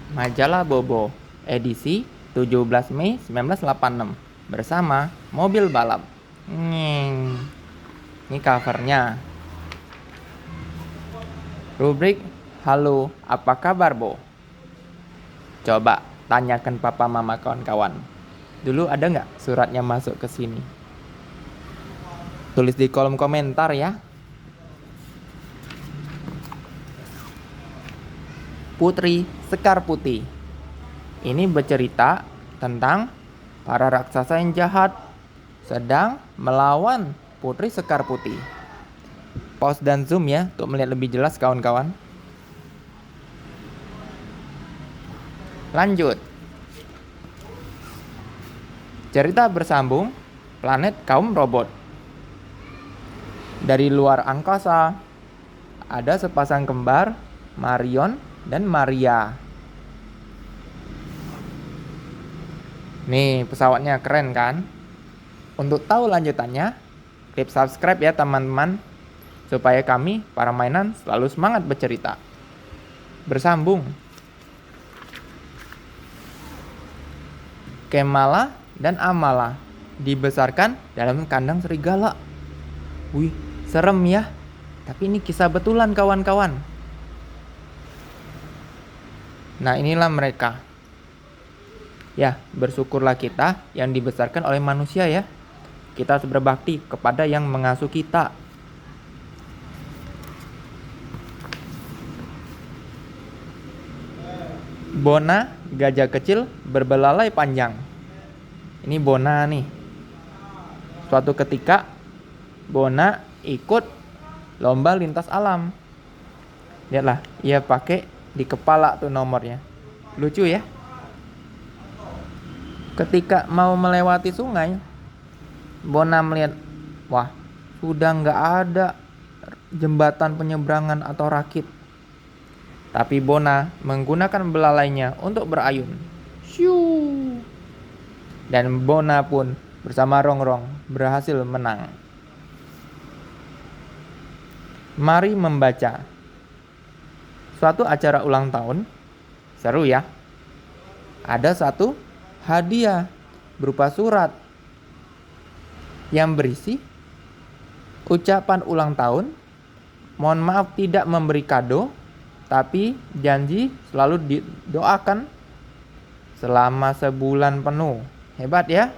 Majalah Bobo, edisi 17 Mei 1986, bersama mobil balap. Ini covernya. Rubrik, halo, apa kabar, Bo? Coba tanyakan papa mama kawan-kawan. Dulu ada nggak suratnya masuk ke sini? Tulis di kolom komentar ya. Putri Sekar Putih. Ini bercerita tentang para raksasa yang jahat sedang melawan Putri Sekar Putih. Pause dan zoom ya untuk melihat lebih jelas kawan-kawan. Lanjut. Cerita bersambung planet kaum robot. Dari luar angkasa ada sepasang kembar, Marion dan Maria. Nih, pesawatnya keren kan? Untuk tahu lanjutannya, klik subscribe ya teman-teman, supaya kami, para mainan, selalu semangat bercerita. Bersambung. Kemala dan Amala dibesarkan dalam kandang serigala. Wih, serem ya. Tapi ini kisah betulan kawan-kawan. Nah, inilah mereka. Ya, bersyukurlah kita yang dibesarkan oleh manusia ya. Kita harus berbakti kepada yang mengasuh kita. Bona, gajah kecil berbelalai panjang. Ini Bona nih. Suatu ketika, Bona ikut lomba lintas alam. Lihatlah, ia pakai di kepala tuh nomornya. Lucu ya. Ketika mau melewati sungai, Bona melihat, wah, sudah nggak ada jembatan penyeberangan atau rakit. Tapi Bona menggunakan belalainya untuk berayun. Shoo. Dan Bona pun bersama Rongrong berhasil menang. Mari membaca. Suatu acara ulang tahun, seru ya. Ada satu hadiah berupa surat yang berisi ucapan ulang tahun, mohon maaf tidak memberi kado, tapi janji selalu didoakan selama sebulan penuh. Hebat ya.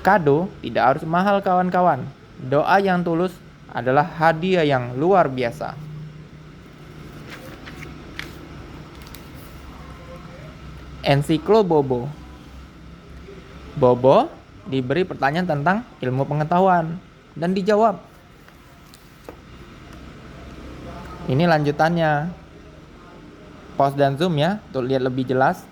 Kado tidak harus mahal kawan-kawan. Doa yang tulus adalah hadiah yang luar biasa. Ensiklo Bobo. Bobo diberi pertanyaan tentang ilmu pengetahuan dan dijawab. Ini lanjutannya. Pause dan zoom ya untuk lihat lebih jelas.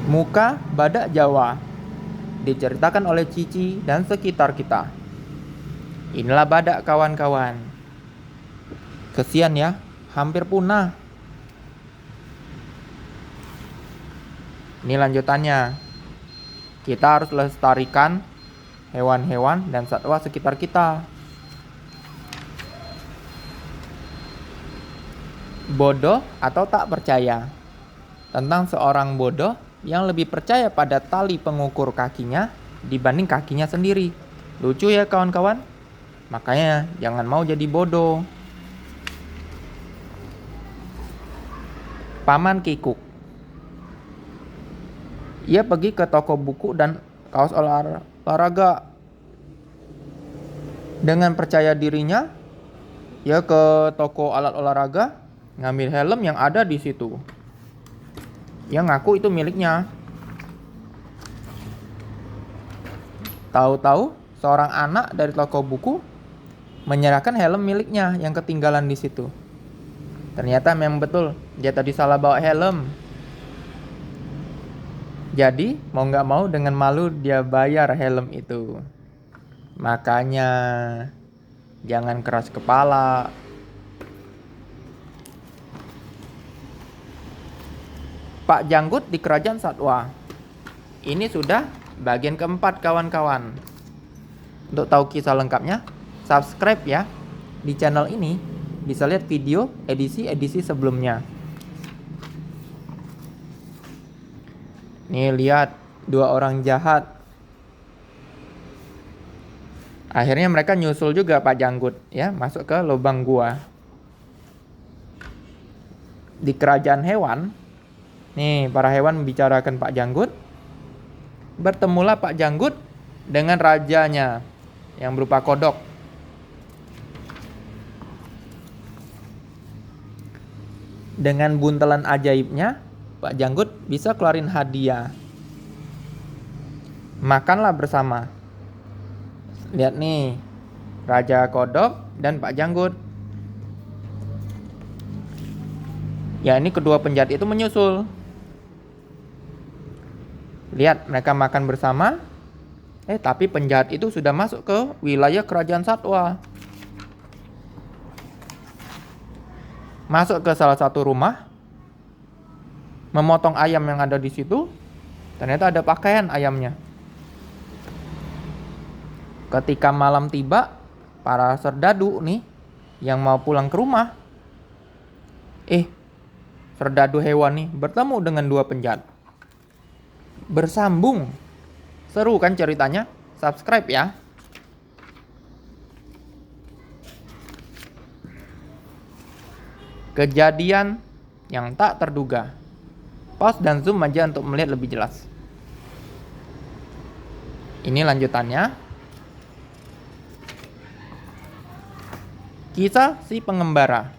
Muka badak Jawa diceritakan oleh Cici dan sekitar kita. Inilah badak kawan-kawan. Kesian ya, hampir punah. Ini lanjutannya. Kita harus lestarikan hewan-hewan dan satwa sekitar kita. Bodoh atau tak percaya. Tentang seorang bodoh yang lebih percaya pada tali pengukur kakinya dibanding kakinya sendiri. Lucu ya kawan-kawan? Makanya jangan mau jadi bodoh. Paman Kikuk. Ia pergi ke toko buku dan kaos olahraga. Dengan percaya dirinya, ia ke toko alat olahraga, ngambil helm yang ada di situ. Ia ngaku itu miliknya. Tahu-tahu seorang anak dari toko buku menyerahkan helm miliknya yang ketinggalan di situ. Ternyata memang betul, dia tadi salah bawa helm. Jadi mau nggak mau dengan malu dia bayar helm itu. Makanya jangan keras kepala. Pak Janggut di Kerajaan Satwa. Ini sudah bagian keempat kawan-kawan. Untuk tahu kisah lengkapnya, subscribe ya. di channel ini bisa lihat video edisi-edisi sebelumnya. Nih lihat, 2 orang jahat. Akhirnya mereka nyusul juga Pak Janggut ya, masuk ke lubang gua. Di kerajaan hewan, nih para hewan membicarakan Pak Janggut. Bertemulah Pak Janggut dengan rajanya yang berupa kodok. Dengan buntelan ajaibnya, Pak Janggut bisa keluarin hadiah. Makanlah bersama. Lihat nih, Raja Kodok dan Pak Janggut. Ya, ini kedua penjahat itu menyusul. Lihat, mereka makan bersama. Tapi penjahat itu sudah masuk ke wilayah kerajaan satwa. Masuk ke salah satu rumah, memotong ayam yang ada di situ. Ternyata ada pakaian ayamnya. Ketika malam tiba, para serdadu nih yang mau pulang ke rumah, serdadu hewan nih bertemu dengan 2 penjahat. Bersambung. Seru kan ceritanya? Subscribe ya. Kejadian yang tak terduga. Pause dan zoom aja untuk melihat lebih jelas. Ini lanjutannya. Kisah si pengembara.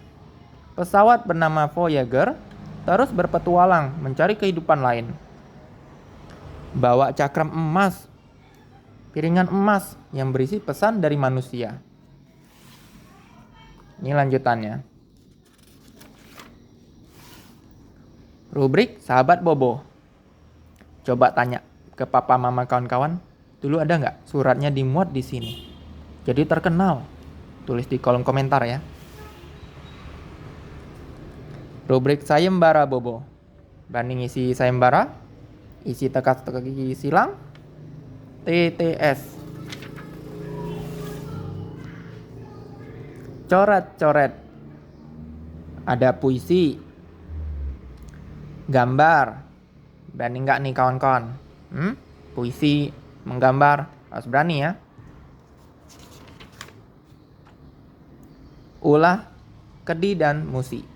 Pesawat bernama Voyager terus berpetualang mencari kehidupan lain. Bawa cakram emas, piringan emas yang berisi pesan dari manusia. Ini lanjutannya. Rubrik Sahabat Bobo. Coba tanya ke papa mama kawan-kawan, dulu ada nggak suratnya dimuat di sini? Jadi terkenal. Tulis di kolom komentar ya. Rubrik Sayembara Bobo. Banding isi sayembara, isi teka-teki silang, TTS. Coret-coret. Ada puisi, gambar. Berani nggak nih kawan-kawan? Puisi, menggambar, harus berani ya. Ulah, kedi, dan musi.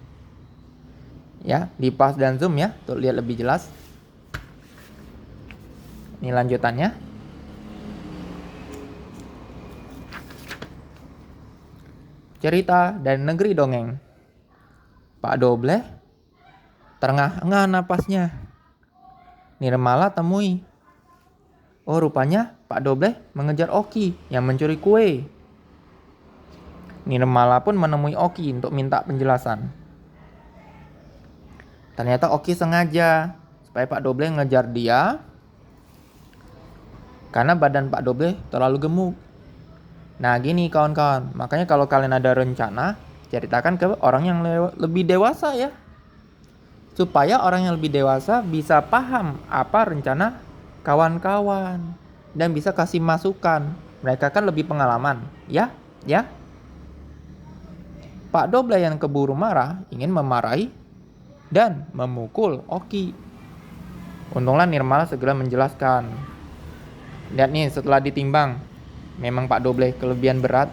Ya, di pause dan zoom ya, untuk lihat lebih jelas. Ini lanjutannya. Cerita dari negeri dongeng. Pak Dobleh terengah-engah napasnya. Nirmala temui. Oh, rupanya Pak Dobleh mengejar Oki yang mencuri kue. Nirmala pun menemui Oki untuk minta penjelasan. Ternyata Oki sengaja supaya Pak Dobleh ngejar dia karena badan Pak Dobleh terlalu gemuk. Nah gini kawan-kawan, makanya kalau kalian ada rencana, ceritakan ke orang yang lebih dewasa ya. Supaya orang yang lebih dewasa bisa paham apa rencana kawan-kawan dan bisa kasih masukan. Mereka kan lebih pengalaman, ya. Pak Dobleh yang keburu marah ingin memarahi dan memukul Oki. Untunglah Nirmala segera menjelaskan. Lihat nih setelah ditimbang, memang Pak Dobleh kelebihan berat.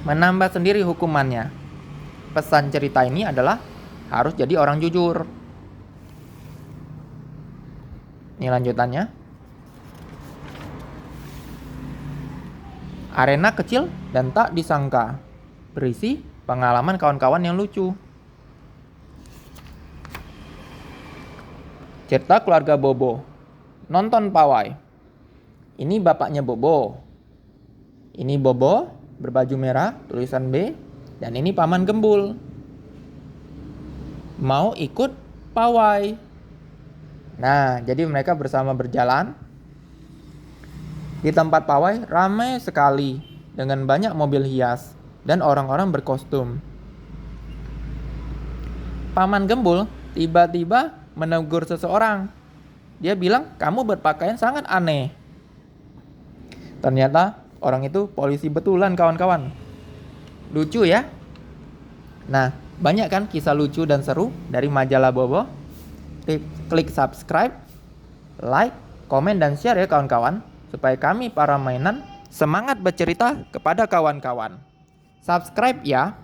Menambah sendiri hukumannya. Pesan cerita ini adalah harus jadi orang jujur. Ini lanjutannya. Arena kecil dan tak disangka. Berisi pengalaman kawan-kawan yang lucu. Cerita keluarga Bobo. Nonton pawai. Ini bapaknya Bobo. Ini Bobo berbaju merah, tulisan B. Dan ini paman Gembul. Mau ikut pawai. Nah, jadi mereka bersama berjalan. Di tempat pawai ramai sekali dengan banyak mobil hias dan orang-orang berkostum. Paman Gembul tiba-tiba menegur seseorang. Dia bilang, "Kamu berpakaian sangat aneh." Ternyata orang itu polisi betulan kawan-kawan. Lucu ya? Nah, banyak kan kisah lucu dan seru dari majalah Bobo? Klik subscribe, like, komen, dan share ya kawan-kawan, supaya kami para mainan semangat bercerita kepada kawan-kawan. Subscribe ya.